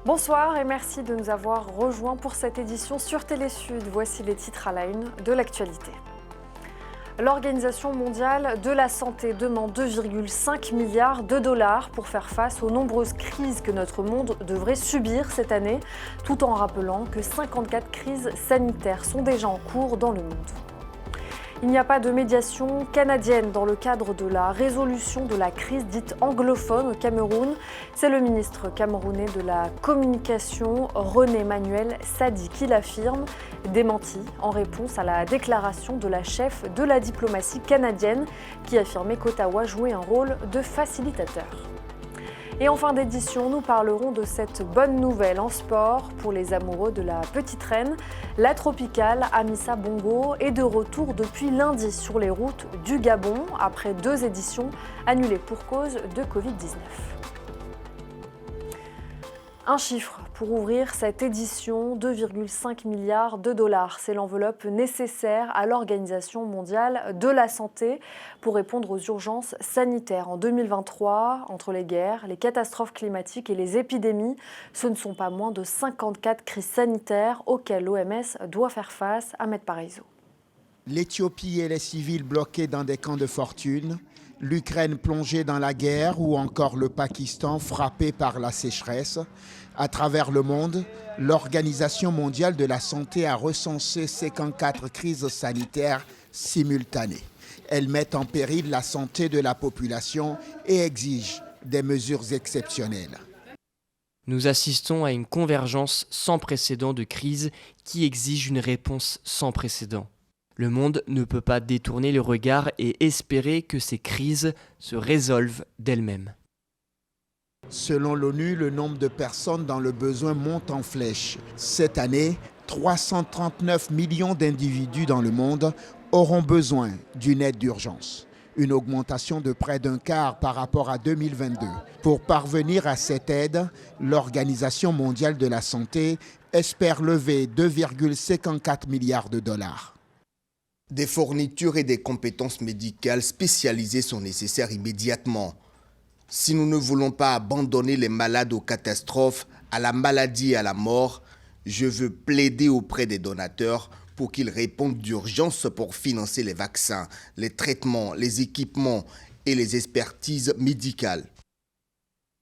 Bonsoir et merci de nous avoir rejoints pour cette édition sur Télésud. Voici les titres à la une de l'actualité. L'Organisation mondiale de la santé demande 2,5 milliards de dollars pour faire face aux nombreuses crises que notre monde devrait subir cette année, tout en rappelant que 54 crises sanitaires sont déjà en cours dans le monde. Il n'y a pas de médiation canadienne dans le cadre de la résolution de la crise dite anglophone au Cameroun. C'est le ministre camerounais de la Communication, René-Manuel Sadi, qui l'affirme, démenti en réponse à la déclaration de la chef de la diplomatie canadienne qui affirmait qu'Ottawa jouait un rôle de facilitateur. Et en fin d'édition, nous parlerons de cette bonne nouvelle en sport pour les amoureux de la petite reine. La tropicale Amissa Bongo est de retour depuis lundi sur les routes du Gabon après 2 éditions annulées pour cause de Covid-19. Un chiffre pour ouvrir cette édition, 2,5 milliards de dollars. C'est l'enveloppe nécessaire à l'Organisation mondiale de la santé pour répondre aux urgences sanitaires. En 2023, entre les guerres, les catastrophes climatiques et les épidémies, ce ne sont pas moins de 54 crises sanitaires auxquelles l'OMS doit faire face. Ahmed Parisot. L'Éthiopie et les civils bloqués dans des camps de fortune, l'Ukraine plongée dans la guerre ou encore le Pakistan frappé par la sécheresse. À travers le monde, l'Organisation mondiale de la santé a recensé 54 crises sanitaires simultanées. Elles mettent en péril la santé de la population et exigent des mesures exceptionnelles. Nous assistons à une convergence sans précédent de crises qui exige une réponse sans précédent. Le monde ne peut pas détourner le regard et espérer que ces crises se résolvent d'elles-mêmes. Selon l'ONU, le nombre de personnes dans le besoin monte en flèche. Cette année, 339 millions d'individus dans le monde auront besoin d'une aide d'urgence. Une augmentation de près d'un quart par rapport à 2022. Pour parvenir à cette aide, l'Organisation mondiale de la santé espère lever 2,54 milliards de dollars. Des fournitures et des compétences médicales spécialisées sont nécessaires immédiatement. Si nous ne voulons pas abandonner les malades aux catastrophes, à la maladie et à la mort, je veux plaider auprès des donateurs pour qu'ils répondent d'urgence pour financer les vaccins, les traitements, les équipements et les expertises médicales.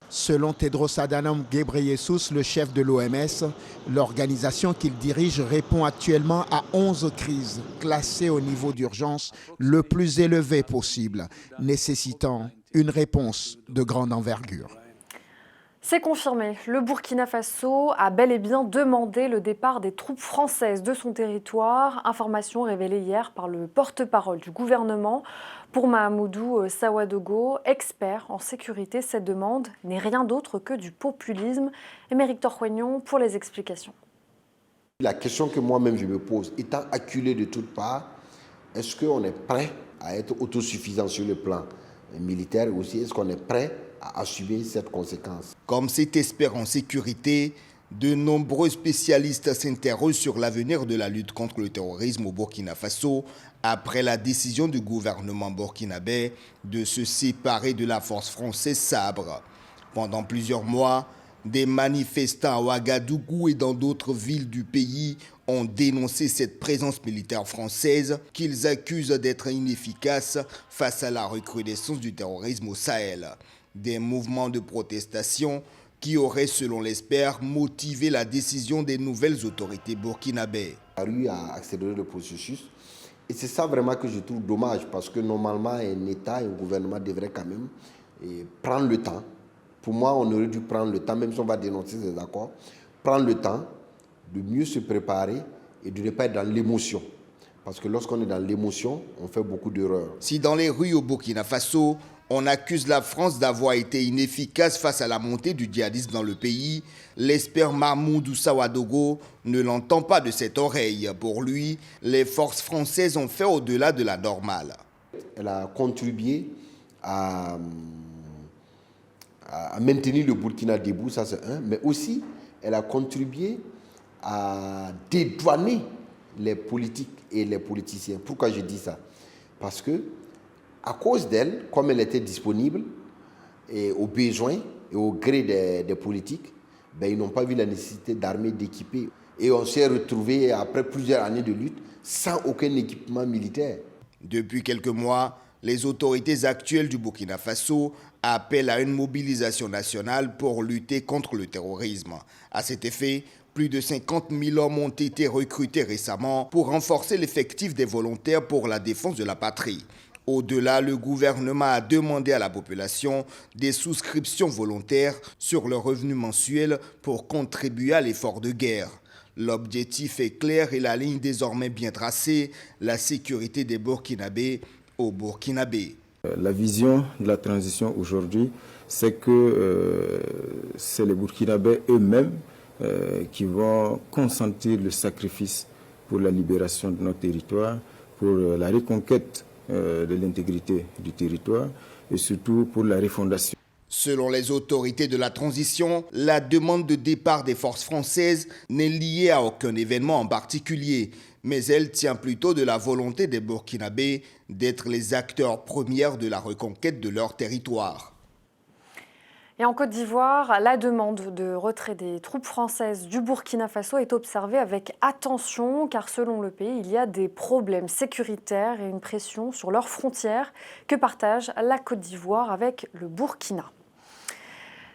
Selon Tedros Adhanom Ghebreyesus, le chef de l'OMS, l'organisation qu'il dirige répond actuellement à 11 crises classées au niveau d'urgence le plus élevé possible, nécessitant une réponse de grande envergure. C'est confirmé, le Burkina Faso a bel et bien demandé le départ des troupes françaises de son territoire. Information révélée hier par le porte-parole du gouvernement. Pour Mahamoudou Sawadogo, expert en sécurité, cette demande n'est rien d'autre que du populisme. Émeric Torquegnon pour les explications. La question que moi-même je me pose, étant acculé de toutes parts, est-ce qu'on est prêt à être autosuffisant sur le plan militaire aussi? Est-ce qu'on est prêt à assumer cette conséquence? Comme cet expert en sécurité, de nombreux spécialistes s'interrogent sur l'avenir de la lutte contre le terrorisme au Burkina Faso après la décision du gouvernement burkinabé de se séparer de la force française Sabre. Pendant plusieurs mois, des manifestants à Ouagadougou et dans d'autres villes du pays ont dénoncé cette présence militaire française qu'ils accusent d'être inefficace face à la recrudescence du terrorisme au Sahel. Des mouvements de protestation qui auraient, selon l'expert, motivé la décision des nouvelles autorités burkinabées. La rue a accéléré le processus et c'est ça vraiment que je trouve dommage parce que normalement un État et un gouvernement devraient quand même prendre le temps. Pour moi, on aurait dû prendre le temps, même si on va dénoncer ces accords, prendre le temps de mieux se préparer et de ne pas être dans l'émotion. Parce que lorsqu'on est dans l'émotion, on fait beaucoup d'erreurs. Si dans les rues au Burkina Faso, on accuse la France d'avoir été inefficace face à la montée du djihadisme dans le pays, l'expert Mahamoudou Sawadogo ne l'entend pas de cette oreille. Pour lui, les forces françaises ont fait au-delà de la normale. Elle a contribué à maintenir le Burkina debout, ça c'est un, mais aussi elle a contribué à dédouaner les politiques et les politiciens. Pourquoi je dis ça? Parce que à cause d'elle, comme elle était disponible et aux besoins et au gré des politiques, ils n'ont pas vu la nécessité d'armer, d'équiper. Et on s'est retrouvé après plusieurs années de lutte sans aucun équipement militaire. Depuis quelques mois, les autorités actuelles du Burkina Faso appellent à une mobilisation nationale pour lutter contre le terrorisme. À cet effet, plus de 50 000 hommes ont été recrutés récemment pour renforcer l'effectif des volontaires pour la défense de la patrie. Au-delà, le gouvernement a demandé à la population des souscriptions volontaires sur le revenu mensuel pour contribuer à l'effort de guerre. L'objectif est clair et la ligne désormais bien tracée, la sécurité des Burkinabés aux Burkinabés. La vision de la transition aujourd'hui, c'est que c'est les Burkinabés eux-mêmes qui vont consentir le sacrifice pour la libération de notre territoire, pour la reconquête de l'intégrité du territoire et surtout pour la refondation. Selon les autorités de la transition, la demande de départ des forces françaises n'est liée à aucun événement en particulier, mais elle tient plutôt de la volonté des Burkinabés d'être les acteurs premiers de la reconquête de leur territoire. Et en Côte d'Ivoire, la demande de retrait des troupes françaises du Burkina Faso est observée avec attention, car selon le pays, il y a des problèmes sécuritaires et une pression sur leurs frontières que partage la Côte d'Ivoire avec le Burkina.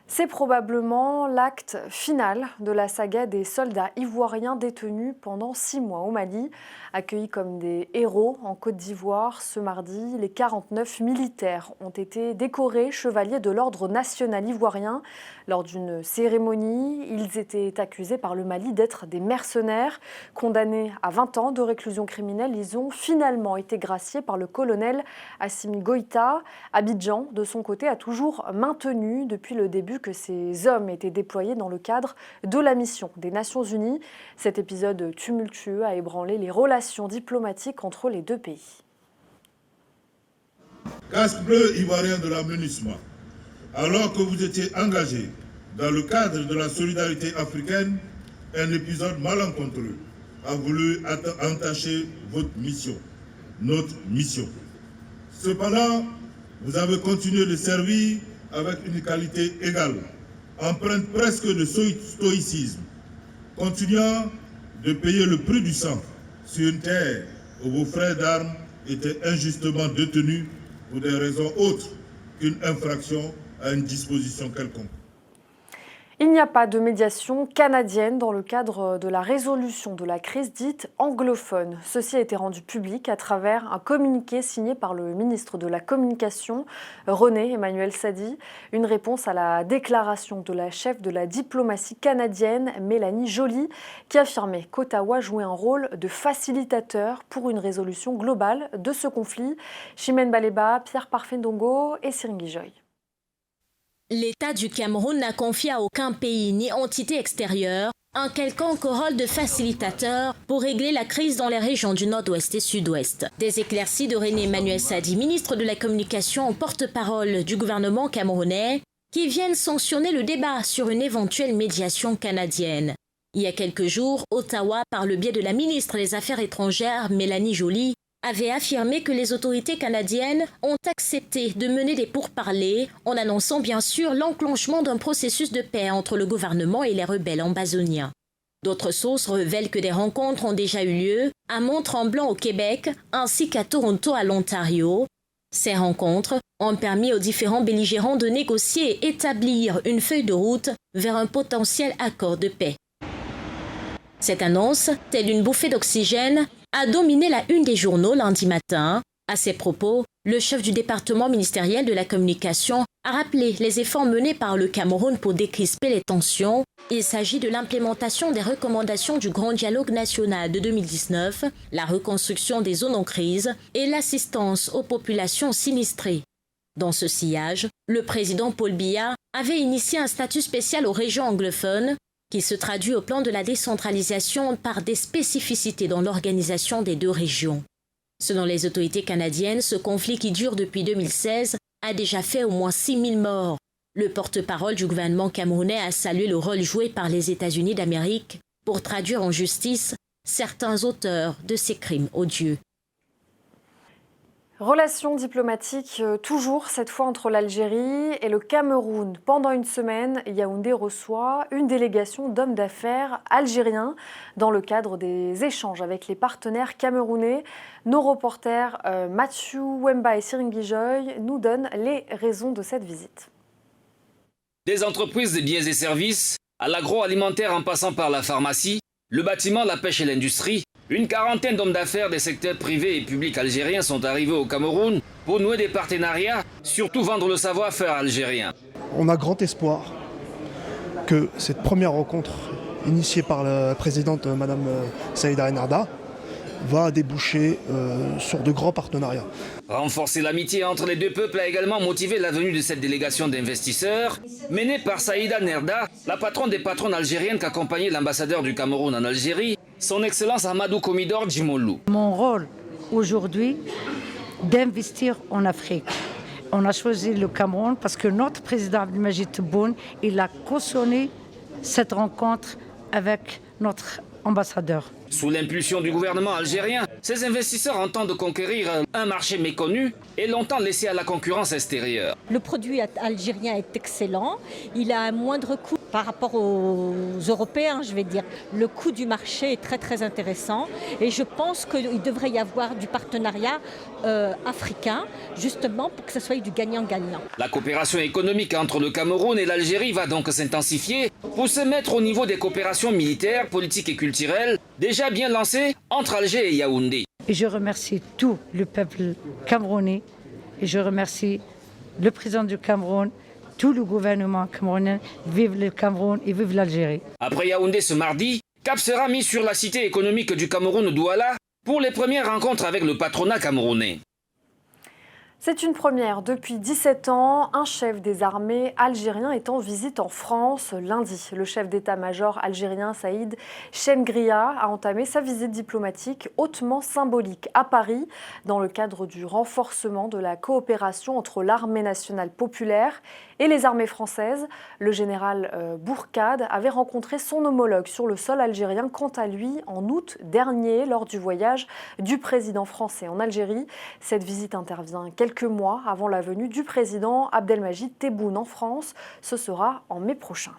C'est probablement l'acte final de la saga des soldats ivoiriens détenus pendant 6 mois au Mali. Accueillis comme des héros en Côte d'Ivoire, ce mardi, les 49 militaires ont été décorés chevaliers de l'Ordre national ivoirien. Lors d'une cérémonie, ils étaient accusés par le Mali d'être des mercenaires. Condamnés à 20 ans de réclusion criminelle, ils ont finalement été graciés par le colonel Assimi Goïta. Abidjan, de son côté, a toujours maintenu depuis le début que ces hommes étaient déployés dans le cadre de la mission des Nations Unies. Cet épisode tumultueux a ébranlé les relations diplomatiques entre les deux pays. Casque bleu ivoirien de la MINUSMA, alors que vous étiez engagé dans le cadre de la solidarité africaine, un épisode malencontreux a voulu entacher votre mission, notre mission. Cependant, vous avez continué de servir avec une qualité égale, empreinte presque de stoïcisme, continuant de payer le prix du sang sur une terre où vos frères d'armes étaient injustement détenus pour des raisons autres qu'une infraction à une disposition quelconque. Il n'y a pas de médiation canadienne dans le cadre de la résolution de la crise dite anglophone. Ceci a été rendu public à travers un communiqué signé par le ministre de la Communication, René Emmanuel Sadi, une réponse à la déclaration de la chef de la diplomatie canadienne, Mélanie Joly, qui affirmait qu'Ottawa jouait un rôle de facilitateur pour une résolution globale de ce conflit. Chimène Baleba, Pierre Parfait-Ndongo et Siringi Joy. L'État du Cameroun n'a confié à aucun pays ni entité extérieure un quelconque rôle de facilitateur pour régler la crise dans les régions du Nord-Ouest et Sud-Ouest. Des éclaircies de René Emmanuel Sadi, ministre de la Communication, porte-parole du gouvernement camerounais, qui viennent sanctionner le débat sur une éventuelle médiation canadienne. Il y a quelques jours, Ottawa, par le biais de la ministre des Affaires étrangères, Mélanie Joly, avait affirmé que les autorités canadiennes ont accepté de mener des pourparlers en annonçant bien sûr l'enclenchement d'un processus de paix entre le gouvernement et les rebelles ambazoniens. D'autres sources révèlent que des rencontres ont déjà eu lieu à Mont-Tremblant au Québec ainsi qu'à Toronto à l'Ontario. Ces rencontres ont permis aux différents belligérants de négocier et établir une feuille de route vers un potentiel accord de paix. Cette annonce, telle une bouffée d'oxygène, a dominé la une des journaux lundi matin. À ces propos, le chef du département ministériel de la communication a rappelé les efforts menés par le Cameroun pour décrisper les tensions. Il s'agit de l'implémentation des recommandations du Grand Dialogue national de 2019, la reconstruction des zones en crise et l'assistance aux populations sinistrées. Dans ce sillage, le président Paul Biya avait initié un statut spécial aux régions anglophones qui se traduit au plan de la décentralisation par des spécificités dans l'organisation des deux régions. Selon les autorités canadiennes, ce conflit qui dure depuis 2016 a déjà fait au moins 6 000 morts. Le porte-parole du gouvernement camerounais a salué le rôle joué par les États-Unis d'Amérique pour traduire en justice certains auteurs de ces crimes odieux. Relations diplomatiques toujours, cette fois entre l'Algérie et le Cameroun. Pendant une semaine, Yaoundé reçoit une délégation d'hommes d'affaires algériens dans le cadre des échanges avec les partenaires camerounais. Nos reporters Mathieu Wemba et Siringi Joy nous donnent les raisons de cette visite. Des entreprises de biens et services, à l'agroalimentaire en passant par la pharmacie, le bâtiment, la pêche et l'industrie, une quarantaine d'hommes d'affaires des secteurs privés et publics algériens sont arrivés au Cameroun pour nouer des partenariats, surtout vendre le savoir-faire algérien. On a grand espoir que cette première rencontre initiée par la présidente Madame Saïda Enarda va déboucher sur de grands partenariats. Renforcer l'amitié entre les deux peuples a également motivé la venue de cette délégation d'investisseurs, menée par Saïda Nerda, la patronne des patronnes algériennes qu'accompagnait l'ambassadeur du Cameroun en Algérie, son Excellence Amadou Komidor Djimolou. Mon rôle aujourd'hui, d'investir en Afrique. On a choisi le Cameroun parce que notre président Abdelmajid Tebboune, il a cautionné cette rencontre avec notre ambassadeur. Sous l'impulsion du gouvernement algérien, ces investisseurs entendent conquérir un marché méconnu et longtemps laissé à la concurrence extérieure. Le produit algérien est excellent, il a un moindre coût par rapport aux Européens, je vais dire. Le coût du marché est très très intéressant et je pense qu'il devrait y avoir du partenariat africain, justement pour que ce soit du gagnant-gagnant. La coopération économique entre le Cameroun et l'Algérie va donc s'intensifier pour se mettre au niveau des coopérations militaires, politiques et culturelles déjà bien lancées entre Alger et Yaoundé. Et je remercie tout le peuple camerounais et je remercie le président du Cameroun, tout le gouvernement camerounais. Vive le Cameroun et vive l'Algérie. Après Yaoundé ce mardi, cap sera mis sur la cité économique du Cameroun, Douala, pour les premières rencontres avec le patronat camerounais. C'est une première. Depuis 17 ans, un chef des armées algérien est en visite en France lundi. Le chef d'état-major algérien Saïd Chengria a entamé sa visite diplomatique hautement symbolique à Paris dans le cadre du renforcement de la coopération entre l'armée nationale populaire et les armées françaises. Le général Bourkade avait rencontré son homologue sur le sol algérien, quant à lui, en août dernier, lors du voyage du président français en Algérie. Cette visite intervient quelques mois avant la venue du président Abdelmajid Tebboune en France. Ce sera en mai prochain.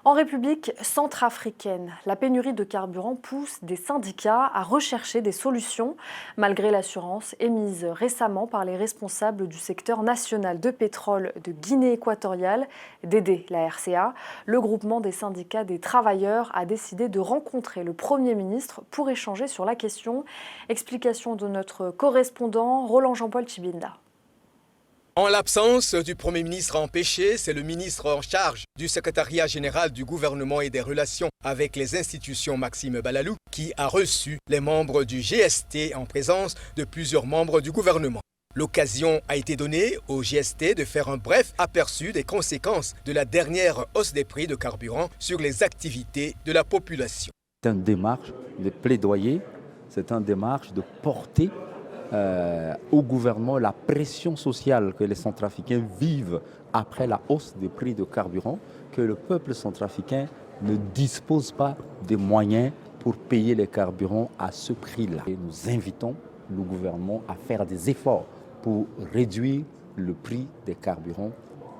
En République centrafricaine, la pénurie de carburant pousse des syndicats à rechercher des solutions, malgré l'assurance émise récemment par les responsables du secteur national de pétrole de Guinée équatoriale d'aider la RCA. Le groupement des syndicats des travailleurs a décidé de rencontrer le Premier ministre pour échanger sur la question. Explication de notre correspondant Roland Jean-Paul Chibinda. En l'absence du Premier ministre empêché, c'est le ministre en charge du secrétariat général du gouvernement et des relations avec les institutions, Maxime Balalou, qui a reçu les membres du GST en présence de plusieurs membres du gouvernement. L'occasion a été donnée au GST de faire un bref aperçu des conséquences de la dernière hausse des prix de carburant sur les activités de la population. C'est une démarche de plaidoyer, c'est une démarche de porter au gouvernement la pression sociale que les Centrafricains vivent après la hausse des prix de carburant, que le peuple centrafricain ne dispose pas des moyens pour payer les carburants à ce prix-là. Et nous invitons le gouvernement à faire des efforts pour réduire le prix des carburants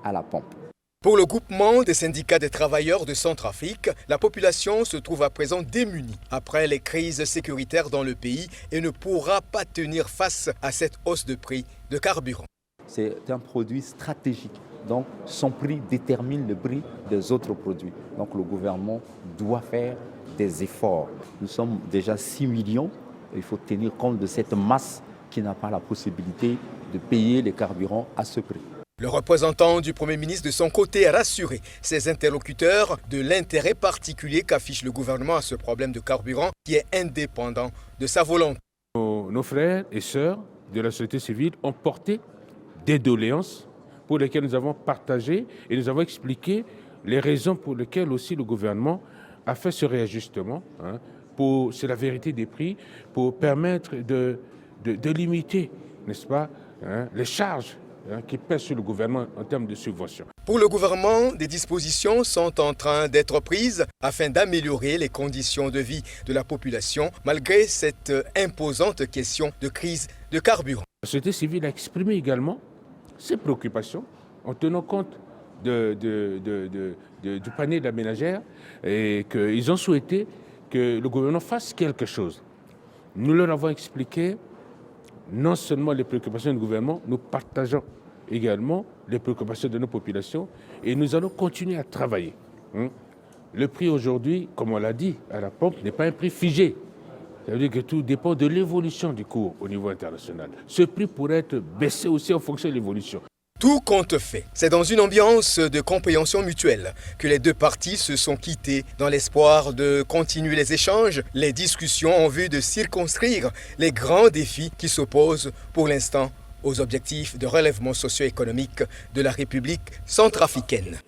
à la pompe. Pour le groupement des syndicats des travailleurs de Centrafrique, la population se trouve à présent démunie après les crises sécuritaires dans le pays et ne pourra pas tenir face à cette hausse de prix de carburant. C'est un produit stratégique, donc son prix détermine le prix des autres produits. Donc le gouvernement doit faire des efforts. Nous sommes déjà 6 millions, il faut tenir compte de cette masse qui n'a pas la possibilité de payer les carburants à ce prix. Le représentant du Premier ministre de son côté a rassuré ses interlocuteurs de l'intérêt particulier qu'affiche le gouvernement à ce problème de carburant qui est indépendant de sa volonté. Nos frères et sœurs de la société civile ont porté des doléances pour lesquelles nous avons partagé et nous avons expliqué les raisons pour lesquelles aussi le gouvernement a fait ce réajustement. C'est la vérité des prix, pour permettre de limiter, n'est-ce pas, les charges qui pèsent sur le gouvernement en termes de subventions. Pour le gouvernement, des dispositions sont en train d'être prises afin d'améliorer les conditions de vie de la population malgré cette imposante question de crise de carburant. La société civile a exprimé également ses préoccupations en tenant compte du panier de la ménagère et qu'ils ont souhaité que le gouvernement fasse quelque chose. Nous leur avons expliqué non seulement les préoccupations du gouvernement, nous partageons également les préoccupations de nos populations et nous allons continuer à travailler. Le prix aujourd'hui, comme on l'a dit, à la pompe n'est pas un prix figé. Ça veut dire que tout dépend de l'évolution du cours au niveau international. Ce prix pourrait être baissé aussi en fonction de l'évolution. Tout compte fait. C'est dans une ambiance de compréhension mutuelle que les deux parties se sont quittées dans l'espoir de continuer les échanges, les discussions en vue de circonscrire les grands défis qui s'opposent pour l'instant aux objectifs de relèvement socio-économique de la République centrafricaine.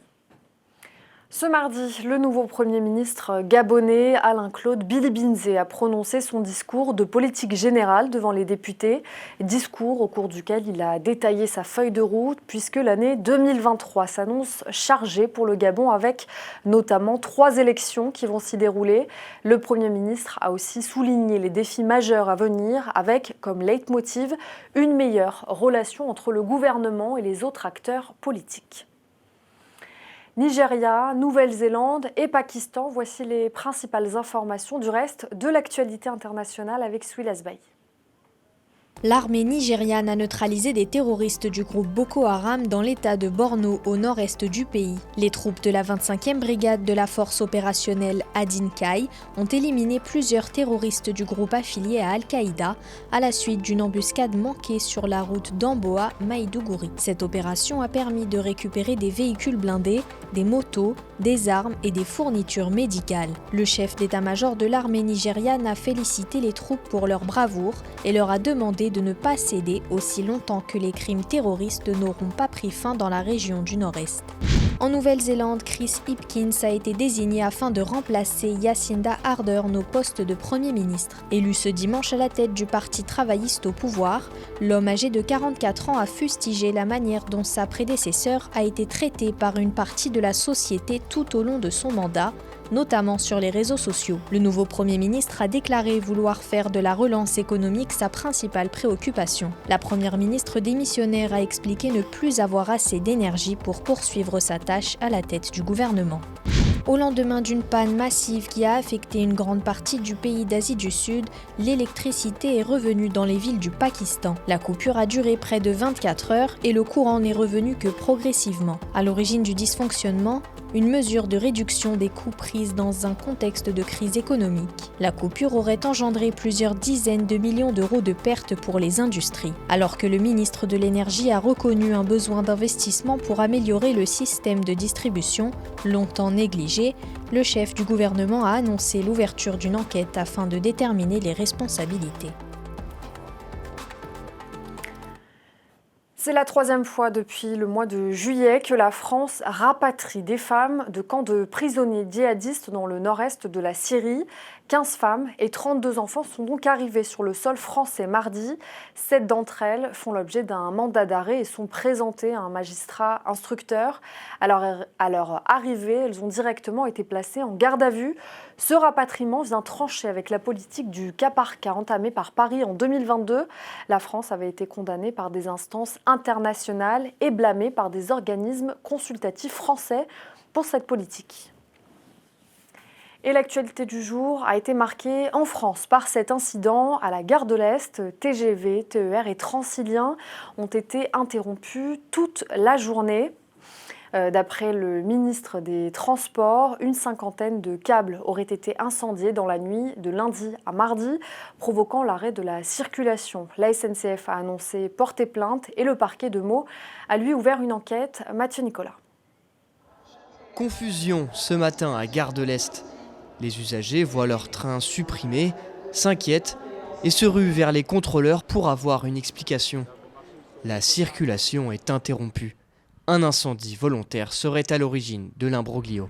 Ce mardi, le nouveau Premier ministre gabonais, Alain-Claude Bilibinze, a prononcé son discours de politique générale devant les députés. Discours au cours duquel il a détaillé sa feuille de route puisque l'année 2023 s'annonce chargée pour le Gabon avec notamment 3 élections qui vont s'y dérouler. Le Premier ministre a aussi souligné les défis majeurs à venir avec comme leitmotiv une meilleure relation entre le gouvernement et les autres acteurs politiques. Nigeria, Nouvelle-Zélande et Pakistan, voici les principales informations du reste de l'actualité internationale avec Souilas Baye. L'armée nigériane a neutralisé des terroristes du groupe Boko Haram dans l'état de Borno au nord-est du pays. Les troupes de la 25e brigade de la force opérationnelle Adinkai ont éliminé plusieurs terroristes du groupe affilié à Al-Qaïda à la suite d'une embuscade manquée sur la route d'Amboa-Maïdougouri. Cette opération a permis de récupérer des véhicules blindés, des motos, des armes et des fournitures médicales. Le chef d'état-major de l'armée nigériane a félicité les troupes pour leur bravoure et leur a demandé de ne pas céder aussi longtemps que les crimes terroristes n'auront pas pris fin dans la région du Nord-Est. En Nouvelle-Zélande, Chris Hipkins a été désigné afin de remplacer Jacinda Ardern au poste de Premier ministre. Élu ce dimanche à la tête du Parti travailliste au pouvoir, l'homme âgé de 44 ans a fustigé la manière dont sa prédécesseur a été traitée par une partie de la société tout au long de son mandat, notamment sur les réseaux sociaux. Le nouveau Premier ministre a déclaré vouloir faire de la relance économique sa principale préoccupation. La Première ministre démissionnaire a expliqué ne plus avoir assez d'énergie pour poursuivre sa tâche à la tête du gouvernement. Au lendemain d'une panne massive qui a affecté une grande partie du pays d'Asie du Sud, l'électricité est revenue dans les villes du Pakistan. La coupure a duré près de 24 heures et le courant n'est revenu que progressivement. À l'origine du dysfonctionnement, une mesure de réduction des coûts prise dans un contexte de crise économique. La coupure aurait engendré plusieurs dizaines de millions d'euros de pertes pour les industries. Alors que le ministre de l'Énergie a reconnu un besoin d'investissement pour améliorer le système de distribution, longtemps négligé, le chef du gouvernement a annoncé l'ouverture d'une enquête afin de déterminer les responsabilités. C'est la 3e fois depuis le mois de juillet que la France rapatrie des femmes de camps de prisonniers djihadistes dans le nord-est de la Syrie. 15 femmes et 32 enfants sont donc arrivés sur le sol français mardi. 7 d'entre elles font l'objet d'un mandat d'arrêt et sont présentées à un magistrat instructeur. À leur arrivée, elles ont directement été placées en garde à vue. Ce rapatriement vient trancher avec la politique du cas par cas entamée par Paris en 2022. La France avait été condamnée par des instances internationales et blâmée par des organismes consultatifs français pour cette politique. Et l'actualité du jour a été marquée en France par cet incident à la gare de l'Est. TGV, TER et Transilien ont été interrompus toute la journée. D'après le ministre des Transports, une 50aine de câbles auraient été incendiés dans la nuit de lundi à mardi, provoquant l'arrêt de la circulation. La SNCF a annoncé porter plainte et le parquet de Meaux a lui ouvert une enquête. Mathieu Nicolas. Confusion ce matin à Gare de l'Est. Les usagers voient leur train supprimé, s'inquiètent et se ruent vers les contrôleurs pour avoir une explication. La circulation est interrompue. Un incendie volontaire serait à l'origine de l'imbroglio.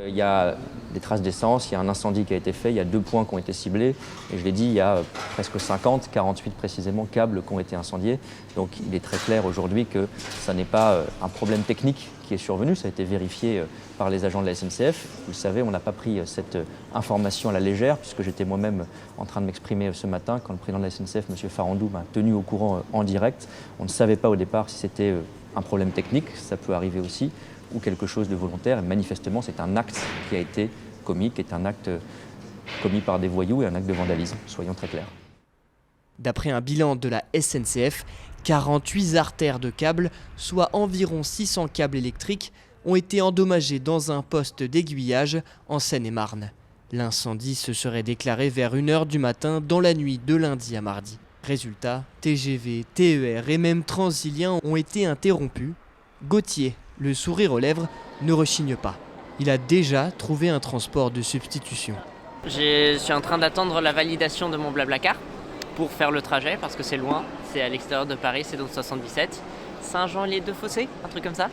Il y a des traces d'essence, il y a un incendie qui a été fait, il y a 2 points qui ont été ciblés. Et je l'ai dit, il y a presque 50, 48 précisément, câbles qui ont été incendiés. Donc il est très clair aujourd'hui que ça n'est pas un problème technique qui est survenu. Ça a été vérifié par les agents de la SNCF. Vous le savez, on n'a pas pris cette information à la légère, puisque j'étais moi-même en train de m'exprimer ce matin quand le président de la SNCF, M. Farandou, m'a tenu au courant en direct. On ne savait pas au départ si c'était un problème technique, ça peut arriver aussi, ou quelque chose de volontaire. Et manifestement, c'est un acte qui a été commis, qui est un acte commis par des voyous et un acte de vandalisme, soyons très clairs. D'après un bilan de la SNCF, 48 artères de câbles, soit environ 600 câbles électriques, ont été endommagés dans un poste d'aiguillage en Seine-et-Marne. L'incendie se serait déclaré vers 1h du matin dans la nuit de lundi à mardi. Résultat, TGV, TER et même Transilien ont été interrompus. Gauthier, le sourire aux lèvres, ne rechigne pas. Il a déjà trouvé un transport de substitution. Je suis en train d'attendre la validation de mon Blablacar pour faire le trajet parce que c'est loin. C'est à l'extérieur de Paris, c'est dans le 77. Saint-Jean-les-Deux-Fossés, un truc comme ça.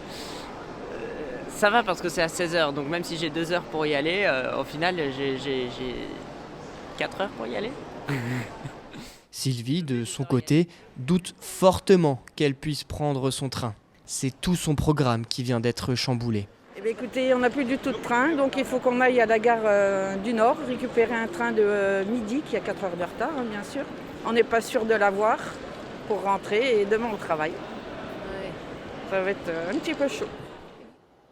Ça va parce que c'est à 16h, donc même si j'ai 2 heures pour y aller, au final j'ai 4 heures pour y aller. Sylvie, de son côté, doute fortement qu'elle puisse prendre son train. C'est tout son programme qui vient d'être chamboulé. Eh bien, écoutez, on n'a plus du tout de train, donc il faut qu'on aille à la gare du Nord, récupérer un train de midi qui a 4 heures de retard, hein, bien sûr. On n'est pas sûr de l'avoir pour rentrer et demain on travaille. Ouais. Ça va être un petit peu chaud.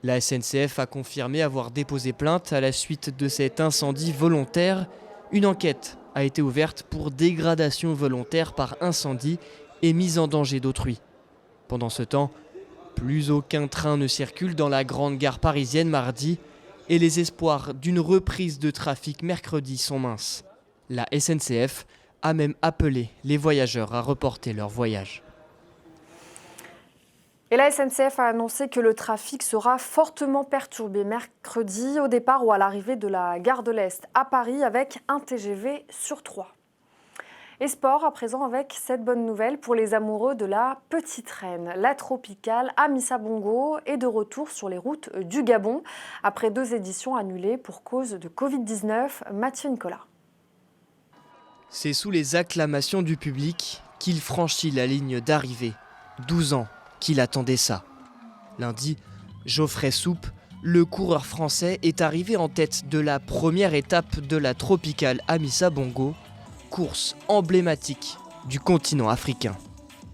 La SNCF a confirmé avoir déposé plainte à la suite de cet incendie volontaire. Une enquête a été ouverte pour dégradation volontaire par incendie et mise en danger d'autrui. Pendant ce temps, plus aucun train ne circule dans la grande gare parisienne mardi et les espoirs d'une reprise de trafic mercredi sont minces. La SNCF a même appelé les voyageurs à reporter leur voyage. Et la SNCF a annoncé que le trafic sera fortement perturbé mercredi au départ ou à l'arrivée de la gare de l'Est à Paris avec un TGV sur 3. Et sport à présent avec cette bonne nouvelle pour les amoureux de la petite reine. La tropicale Amissa Bongo est de retour sur les routes du Gabon après 2 éditions annulées pour cause de Covid-19. Mathieu Nicolas. C'est sous les acclamations du public qu'il franchit la ligne d'arrivée. 12 ans qu'il attendait ça. Lundi, Geoffrey Soupe, le coureur français, est arrivé en tête de la première étape de la tropicale Amissa Bongo, course emblématique du continent africain.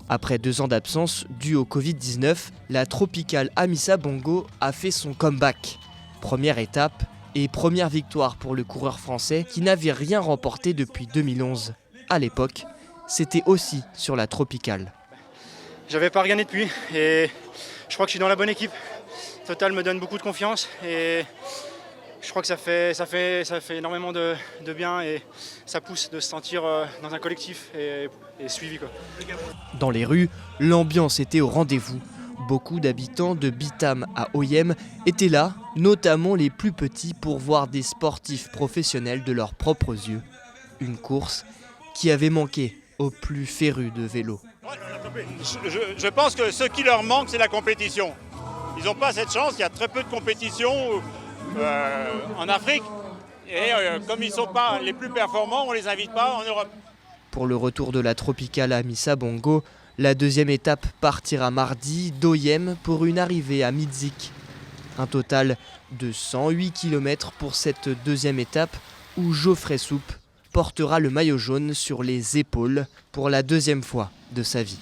Après 2 ans d'absence due au Covid-19, la tropicale Amissa Bongo a fait son comeback. Première étape et première victoire pour le coureur français qui n'avait rien remporté depuis 2011. À l'époque, c'était aussi sur la tropicale. J'avais pas regagné depuis et je crois que je suis dans la bonne équipe. Total me donne beaucoup de confiance et je crois que ça fait énormément de bien et ça pousse de se sentir dans un collectif et suivi, quoi. Dans les rues, l'ambiance était au rendez-vous. Beaucoup d'habitants de Bitam à Oyem étaient là, notamment les plus petits, pour voir des sportifs professionnels de leurs propres yeux. Une course qui avait manqué aux plus férus de vélo. Je pense que ce qui leur manque, c'est la compétition. Ils n'ont pas cette chance, il y a très peu de compétition en Afrique. Et comme ils ne sont pas les plus performants, on ne les invite pas en Europe. Pour le retour de la tropicale Amissa Bongo, la 2e étape partira mardi d'Oyem pour une arrivée à Midzik. Un total de 108 km pour cette 2e étape où Geoffrey Soupe portera le maillot jaune sur les épaules pour la 2e fois de sa vie.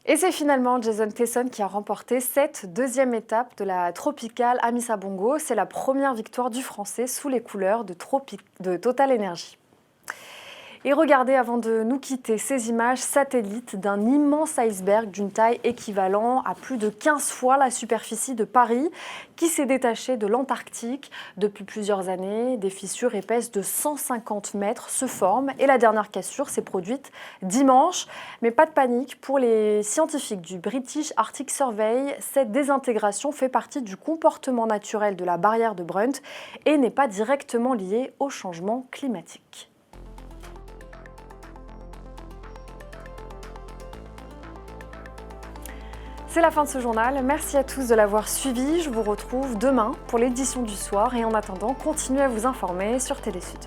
Et c'est finalement Jason Tesson qui a remporté cette 2e étape de la tropicale Amissa Bongo. C'est la première victoire du Français sous les couleurs de Total Energy. Et regardez, avant de nous quitter, ces images satellites d'un immense iceberg d'une taille équivalente à plus de 15 fois la superficie de Paris qui s'est détaché de l'Antarctique. Depuis plusieurs années, des fissures épaisses de 150 mètres se forment et la dernière cassure s'est produite dimanche. Mais pas de panique pour les scientifiques du British Arctic Survey. Cette désintégration fait partie du comportement naturel de la barrière de Brunt et n'est pas directement liée au changement climatique. C'est la fin de ce journal. Merci à tous de l'avoir suivi. Je vous retrouve demain pour l'édition du soir et en attendant, continuez à vous informer sur Télésud.